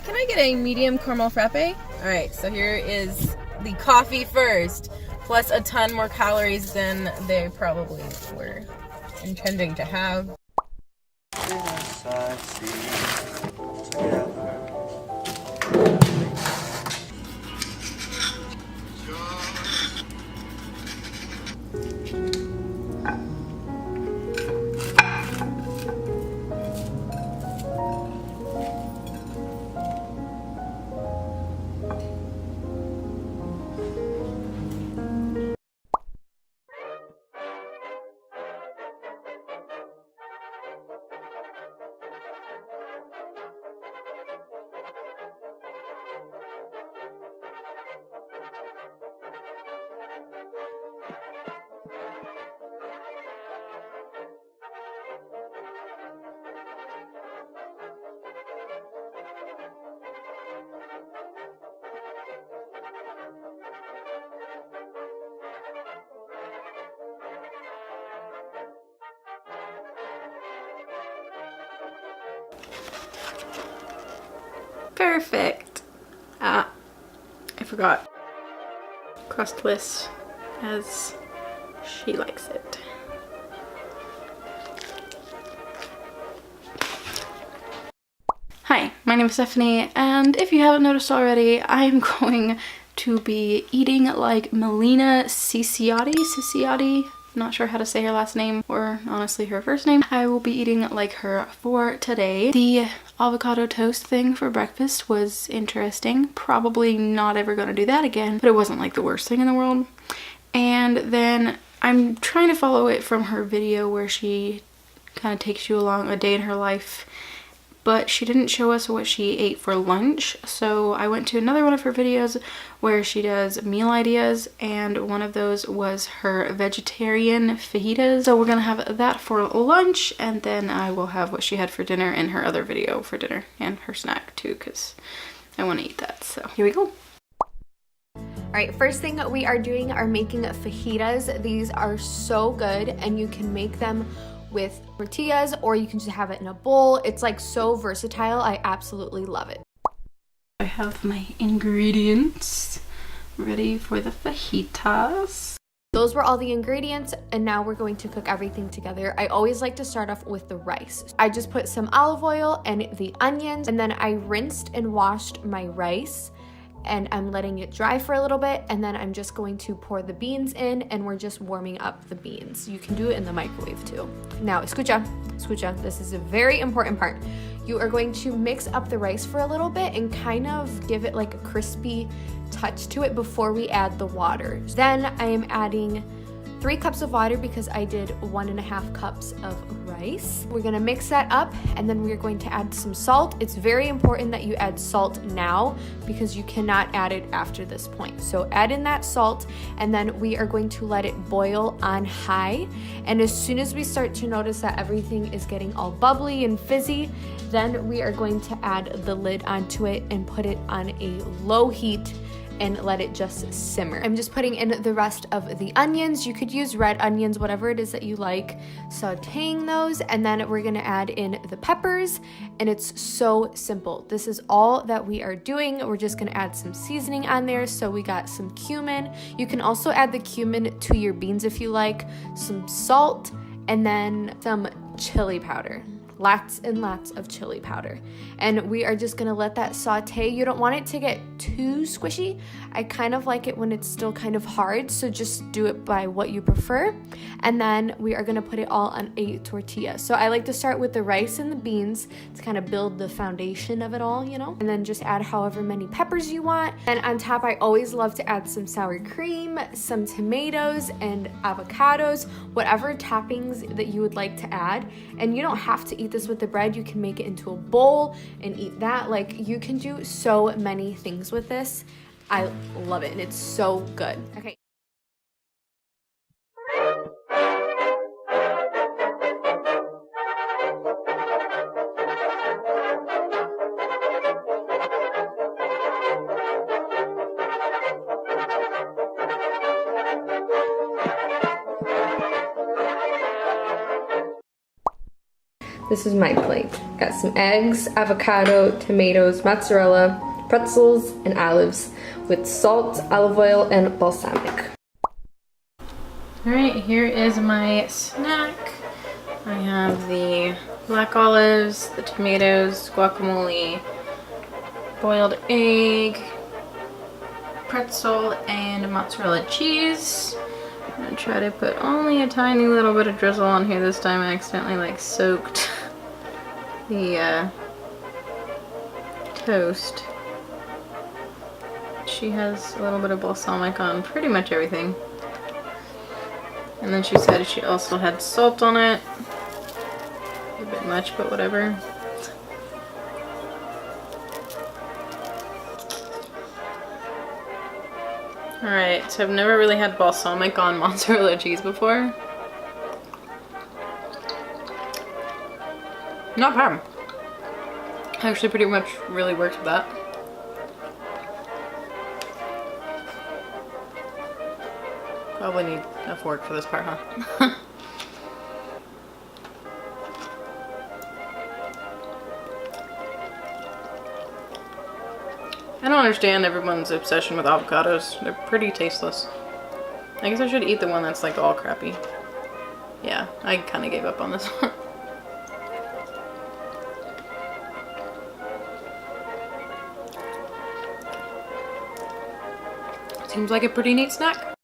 can I get a medium caramel frappe? All right, so here is the coffee first, plus a ton more calories than they probably were intending to have. Perfect. Ah, I forgot. Crustless as she likes it. Hi, my name is Stephanie, and if you haven't noticed already, I'm going to be eating like Milena Ciciotti. Not sure how to say her last name or honestly her first name. I will be eating like her for today. The avocado toast thing for breakfast was interesting. Probably not ever gonna do that again, but it wasn't like the worst thing in the world. And then I'm trying to follow it from her video where she kind of takes you along a day in her life, but she didn't show us what she ate for lunch. So I went to another one of her videos where she does meal ideas, and one of those was her vegetarian fajitas. So we're gonna have that for lunch, and then I will have what she had for dinner in her other video for dinner, and her snack too, because I want to eat that. So here we go. All right, first thing we are doing are making fajitas. These are so good, and you can make them with tortillas, or you can just have it in a bowl. It's like so versatile. I absolutely love it. I have my ingredients ready for the fajitas. Those were all the ingredients, and now we're going to cook everything together. I always like to start off with the rice. I just put some olive oil and the onions, and then I rinsed and washed my rice, and I'm letting it dry for a little bit, and then I'm just going to pour the beans in, and we're just warming up the beans. You can do it in the microwave too. Now, escucha, this is a very important part. You are going to mix up the rice for a little bit and kind of give it like a crispy touch to it before we add the water. Then I am adding 3 cups of water because I did 1.5 cups of rice. We're gonna mix that up, and then we're going to add some salt. It's very important that you add salt now because you cannot add it after this point. So add in that salt, and then we are going to let it boil on high. And as soon as we start to notice that everything is getting all bubbly and fizzy, then we are going to add the lid onto it and put it on a low heat and let it just simmer. I'm just putting in the rest of the onions. You could use red onions, whatever it is that you like, sauteing those, and then we're gonna add in the peppers, and it's so simple. This is all that we are doing. We're just gonna add some seasoning on there. So we got some cumin. You can also add the cumin to your beans if you like, some salt, and then some chili powder. Lots and lots of chili powder. And we are just gonna let that saute. You don't want it to get too squishy. I kind of like it when it's still kind of hard, so just do it by what you prefer. And then we are gonna put it all on a tortilla. So I like to start with the rice and the beans to kind of build the foundation of it all, you know? And then just add however many peppers you want. And on top, I always love to add some sour cream, some tomatoes, and avocados, whatever toppings that you would like to add. And you don't have to eat this with the bread. You can make it into a bowl and eat that. Like, you can do so many things with this. I love it, and it's so good. Okay. This is my plate. Got some eggs, avocado, tomatoes, mozzarella, pretzels, and olives with salt, olive oil, and balsamic. Alright, here is my snack. I have the black olives, the tomatoes, guacamole, boiled egg, pretzel, and mozzarella cheese. I'm gonna try to put only a tiny little bit of drizzle on here this time. I accidentally like soaked the toast. She has a little bit of balsamic on pretty much everything. And then she said she also had salt on it. A bit much, but whatever. Alright, so I've never really had balsamic on mozzarella cheese before. Not bad. Actually pretty much really works with that. Probably need a fork for this part, huh? I don't understand everyone's obsession with avocados. They're pretty tasteless. I guess I should eat the one that's like all crappy. Yeah, I kind of gave up on this one. Seems like a pretty neat snack.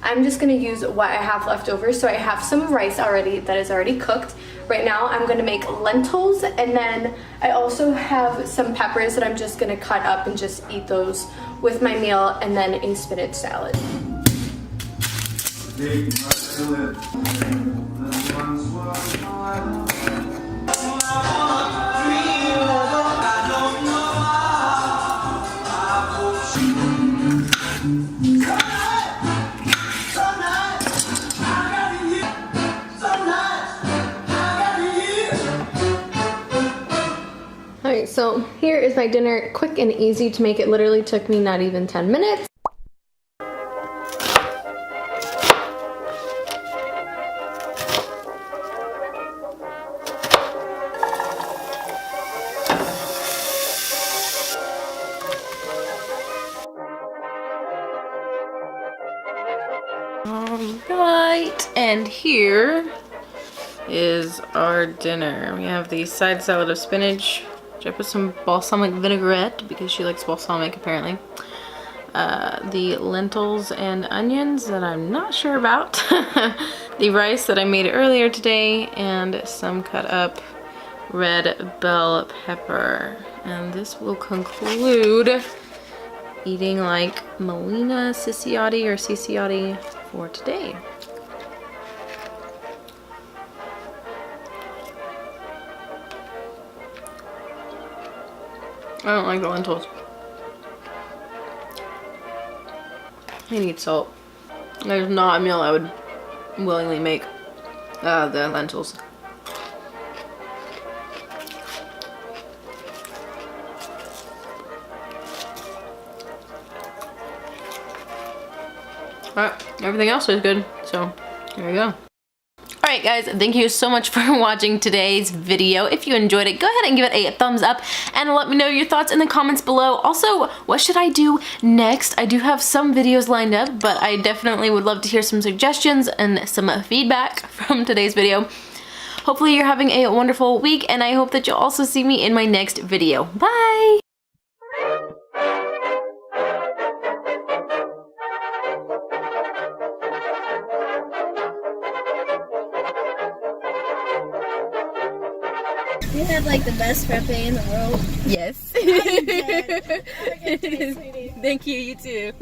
I'm just gonna use what I have left over. So I have some rice already that is already cooked. Right now I'm gonna make lentils, and then I also have some peppers that I'm just gonna cut up and just eat those with my meal, and then a spinach salad. Alright, so here is my dinner, quick and easy to make. It literally took me not even 10 minutes. Alright, and here is our dinner. We have the side salad of spinach, which I put some balsamic vinaigrette because she likes balsamic apparently. The lentils and onions that I'm not sure about. The rice that I made earlier today, and some cut up red bell pepper. And this will conclude eating like Milena Ciciotti or Ciciotti for today. I don't like the lentils. I need salt. There's not a meal I would willingly make the lentils. Alright, everything else is good, so there you go. Alright guys, thank you so much for watching today's video. If you enjoyed it, go ahead and give it a thumbs up and let me know your thoughts in the comments below. Also, what should I do next? I do have some videos lined up, but I definitely would love to hear some suggestions and some feedback from today's video. Hopefully you're having a wonderful week, and I hope that you'll also see me in my next video. Bye! You have like the best frappe in the world. Yes. Thank you, you too.